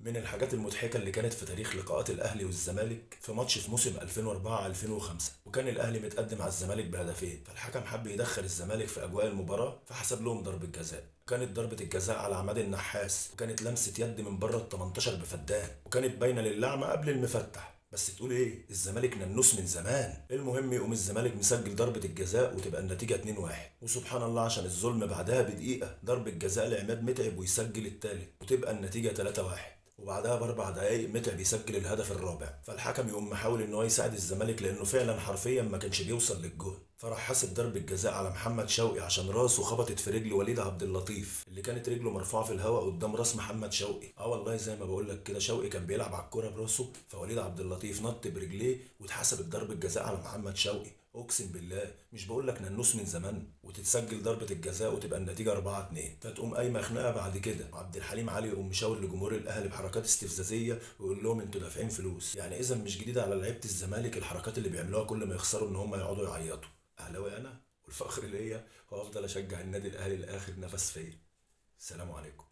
من الحاجات المضحكة اللي كانت في تاريخ لقاءات الأهلي والزمالك في ماتش في موسم 2004 2005، وكان الأهلي متقدم على الزمالك بهدفين، فالحكم حب يدخل الزمالك في أجواء المباراة فحسب لهم ضربة جزاء. كانت ضربة الجزاء على عماد النحاس، وكانت لمسة يد من بره ال 18 بفدان، وكانت باينة للعمى قبل المفتح. بس تقول ايه، الزمالك ننوس من زمان. المهم يقوم الزمالك مسجل ضربة الجزاء وتبقى النتيجة 2-1، وسبحان الله عشان الظلم بعدها بدقيقة ضربة جزاء لعماد متعب ويسجل التالت وتبقى النتيجة 3-1. وبعدها ب4 دقايق متعب يسجل الهدف الرابع، فالحكم يقوم محاول ان هو يساعد الزمالك لانه فعلا حرفيا ما كانش بيوصل للجول، فراح حاسب ضربة جزاء على محمد شوقي عشان راسه خبطت في رجل وليد عبد اللطيف اللي كانت رجله مرفوعة في الهواء قدام راس محمد شوقي. اه والله زي ما بقول لك كده، شوقي كان بيلعب على الكرة براسه، فوليد عبد اللطيف نط برجليه واتحسبت ضربة جزاء على محمد شوقي. اقسم بالله مش بقول لك ننوس من زمان، وتتسجل ضربة الجزاء وتبقى النتيجة 4-2، فتقوم قايمة خناقة بعد كده عبد الحليم علي يقوم مشاور لجمهور الاهلي بحركات استفزازية ويقول لهم انتوا دافعين فلوس. يعني اذا مش جديدة على لعيبة الزمالك الحركات اللي بيعملوها كل ما يخسروا ان هم يقعدوا يعيطوا. اهلاوي انا والفخر ليا، وافضل اشجع النادي الاهلي لاخر نفس فيا. السلام عليكم.